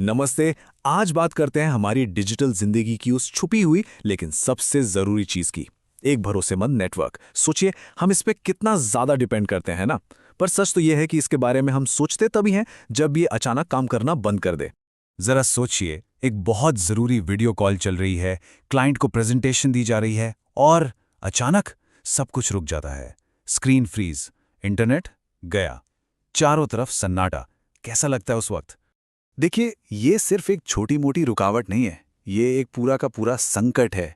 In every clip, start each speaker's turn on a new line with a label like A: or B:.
A: नमस्ते। आज बात करते हैं हमारी डिजिटल जिंदगी की उस छुपी हुई लेकिन सबसे जरूरी चीज की, एक भरोसेमंद नेटवर्क। सोचिए, हम इस पे कितना ज्यादा डिपेंड करते हैं ना। पर सच तो यह है कि इसके बारे में हम सोचते तभी हैं जब ये अचानक काम करना बंद कर दे।
B: जरा सोचिए, एक बहुत जरूरी वीडियो कॉल चल रही है, क्लाइंट को प्रेजेंटेशन दी जा रही है और अचानक सब कुछ रुक जाता है। स्क्रीन फ्रीज, इंटरनेट गया, चारों तरफ सन्नाटा। कैसा लगता है उस वक्त?
A: देखिए, ये सिर्फ एक छोटी मोटी रुकावट नहीं है, ये एक पूरा का पूरा संकट है।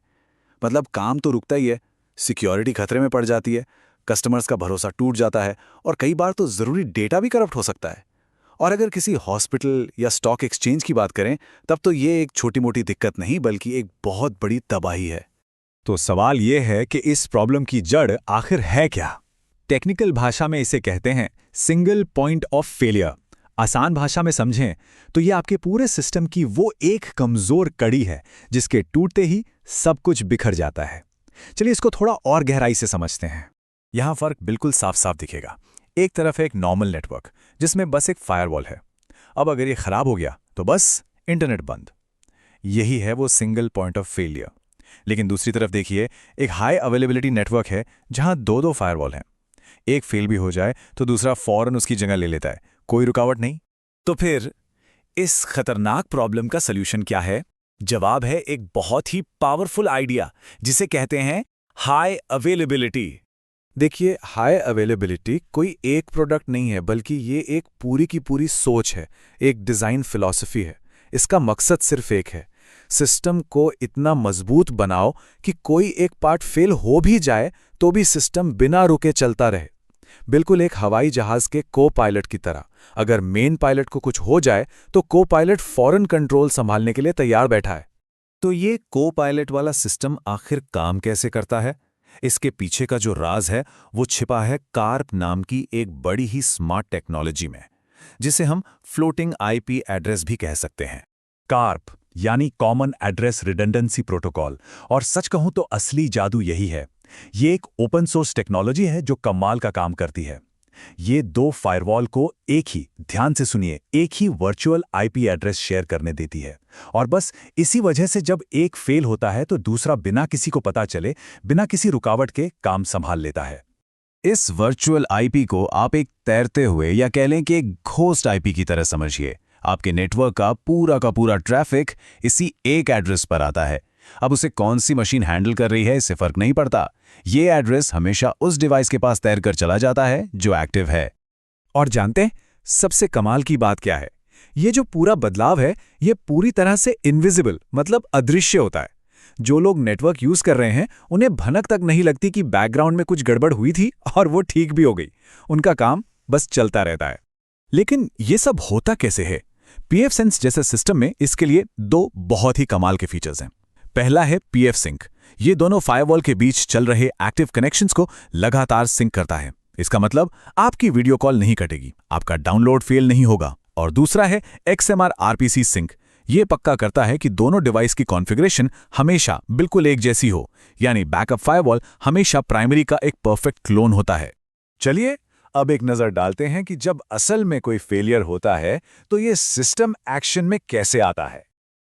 A: मतलब काम तो रुकता ही है, सिक्योरिटी खतरे में पड़ जाती है, कस्टमर्स का भरोसा टूट जाता है और कई बार तो जरूरी डेटा भी करप्ट हो सकता है। और अगर किसी हॉस्पिटल या स्टॉक एक्सचेंज की बात करें, तब तो ये एक छोटी मोटी दिक्कत नहीं बल्कि एक बहुत बड़ी तबाही है।
B: तो सवाल यह है कि इस प्रॉब्लम की जड़ आखिर है क्या? टेक्निकल भाषा में इसे कहते हैं सिंगल पॉइंट ऑफ फेलियर। आसान भाषा में समझें तो ये आपके पूरे सिस्टम की वो एक कमजोर कड़ी है जिसके टूटते ही सब कुछ बिखर जाता है। चलिए इसको थोड़ा और गहराई से समझते हैं। यहां फर्क बिल्कुल साफ साफ दिखेगा। एक तरफ है एक नॉर्मल नेटवर्क जिसमें बस एक फायरवॉल है। अब अगर ये खराब हो गया तो बस इंटरनेट बंद। यही है वो सिंगल पॉइंट ऑफ फेलियर। लेकिन दूसरी तरफ देखिए, एक हाई अवेलेबिलिटी नेटवर्क है जहां दो दो फायरवॉल हैं। एक फेल भी हो जाए तो दूसरा फौरन उसकी जगह ले लेता है, कोई रुकावट नहीं।
A: तो फिर इस खतरनाक प्रॉब्लम का सल्यूशन क्या है? जवाब है एक बहुत ही पावरफुल आइडिया जिसे कहते हैं हाई अवेलेबिलिटी।
B: देखिए, हाई अवेलेबिलिटी कोई एक प्रोडक्ट नहीं है, बल्कि ये एक पूरी की पूरी सोच है, एक डिज़ाइन फिलॉसफी है। इसका मकसद सिर्फ एक है, सिस्टम को इतना मजबूत बनाओ कि कोई एक पार्ट फेल हो भी जाए तो भी सिस्टम बिना रुके चलता रहे। बिल्कुल एक हवाई जहाज के को पायलट की तरह। अगर मेन पायलट को कुछ हो जाए तो को पायलट फौरन कंट्रोल संभालने के लिए तैयार बैठा है।
A: तो ये को पायलट वाला सिस्टम आखिर काम कैसे करता है? इसके पीछे का जो राज है वो छिपा है कार्प नाम की एक बड़ी ही स्मार्ट टेक्नोलॉजी में, जिसे हम फ्लोटिंग आईपी एड्रेस भी कह सकते हैं।
B: कार्प यानी कॉमन एड्रेस रिडंडेंसी प्रोटोकॉल। और सच कहूं तो असली जादू यही है। ये एक ओपन सोर्स टेक्नोलॉजी है जो कमाल का काम करती है। ये दो फायरवॉल को एक ही, ध्यान से सुनिए, एक ही वर्चुअल आईपी एड्रेस शेयर करने देती है। और बस इसी वजह से जब एक फेल होता है तो दूसरा बिना किसी को पता चले, बिना किसी रुकावट के काम संभाल लेता है। इस वर्चुअल आईपी को आप एक तैरते हुए या कह लें कि एक घोस्ट आईपी की तरह समझिए। आपके नेटवर्क का पूरा ट्रैफिक इसी एक एड्रेस पर आता है। अब उसे कौन सी मशीन हैंडल कर रही है इससे फर्क नहीं पड़ता। ये एड्रेस हमेशा उस डिवाइस के पास तैरकर चला जाता है जो एक्टिव है। और जानते हैं सबसे कमाल की बात क्या है? ये जो पूरा बदलाव है ये पूरी तरह से इनविजिबल, मतलब अदृश्य होता है। जो लोग नेटवर्क यूज कर रहे हैं उन्हें भनक तक नहीं लगती कि बैकग्राउंड में कुछ गड़बड़ हुई थी और वो ठीक भी हो गई। उनका काम बस चलता रहता है। लेकिन ये सब होता कैसे है? pfSense जैसे सिस्टम में इसके लिए दो बहुत ही कमाल के फीचर्स हैं। पहला है pfSync। ये दोनों फायरवॉल के बीच चल रहे एक्टिव कनेक्शंस को लगातार सिंक करता है। इसका मतलब आपकी वीडियो कॉल नहीं कटेगी, आपका डाउनलोड फेल नहीं होगा। और दूसरा है XMR RPC सिंक। ये पक्का करता है कि दोनों डिवाइस की कॉन्फ़िगरेशन हमेशा बिल्कुल एक जैसी हो, यानी बैकअप फायरवॉल हमेशा प्राइमरी का एक परफेक्ट क्लोन होता है। चलिए अब एक नजर डालते हैं कि जब असल में कोई फेलियर होता है तो ये सिस्टम एक्शन में कैसे आता है।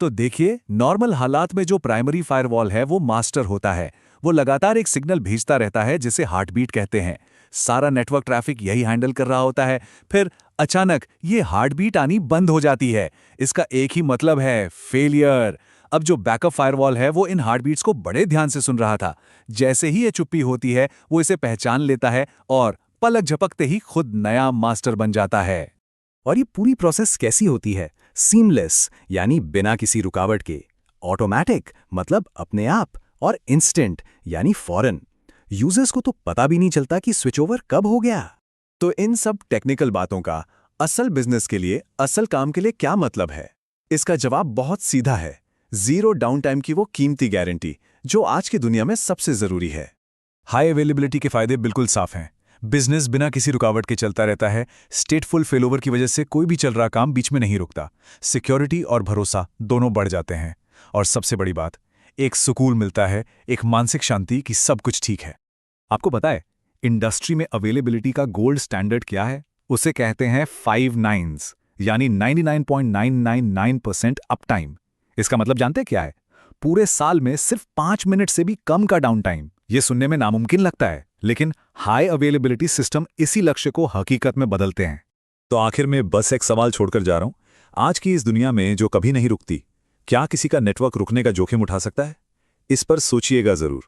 B: तो देखिए, नॉर्मल हालात में जो प्राइमरी फायरवॉल है वो मास्टर होता है। वो लगातार एक सिग्नल भेजता रहता है जिसे हार्टबीट कहते हैं। सारा नेटवर्क ट्रैफिक यही हैंडल कर रहा होता है। फिर अचानक ये हार्टबीट आनी बंद हो जाती है। इसका एक ही मतलब है, फेलियर। अब जो बैकअप फायरवॉल है वो इन हार्टबीट्स को बड़े ध्यान से सुन रहा था। जैसे ही ये चुप्पी होती है वो इसे पहचान लेता है और पलक झपकते ही खुद नया मास्टर बन जाता है। और ये पूरी प्रोसेस कैसी होती है? सीमलेस, यानी बिना किसी रुकावट के। ऑटोमैटिक, मतलब अपने आप। और इंस्टेंट, यानी फौरन। यूजर्स को तो पता भी नहीं चलता कि स्विच ओवर कब हो गया। तो इन सब टेक्निकल बातों का असल बिजनेस के लिए, असल काम के लिए क्या मतलब है? इसका जवाब बहुत सीधा है। जीरो डाउन टाइम की वो कीमती गारंटी जो आज की दुनिया में सबसे जरूरी है। हाई अवेलेबिलिटी के फायदे बिल्कुल साफ हैं। बिजनेस बिना किसी रुकावट के चलता रहता है। स्टेटफुल फेलोवर की वजह से कोई भी चल रहा काम बीच में नहीं रुकता। सिक्योरिटी और भरोसा दोनों बढ़ जाते हैं। और सबसे बड़ी बात, एक सुकून मिलता है, एक मानसिक शांति कि सब कुछ ठीक है। आपको पता है इंडस्ट्री में अवेलेबिलिटी का गोल्ड स्टैंडर्ड क्या है? उसे कहते हैं 5 नाइन्स। यानी 99.999% अप टाइम। इसका मतलब जानते क्या है? पूरे साल में सिर्फ 5 मिनट से भी कम का डाउन टाइम। ये सुनने में नामुमकिन लगता है, लेकिन हाई अवेलेबिलिटी सिस्टम इसी लक्ष्य को हकीकत में बदलते हैं। तो आखिर में बस एक सवाल छोड़कर जा रहा हूं। आज की इस दुनिया में जो कभी नहीं रुकती, क्या किसी का नेटवर्क रुकने का जोखिम उठा सकता है? इस पर सोचिएगा जरूर।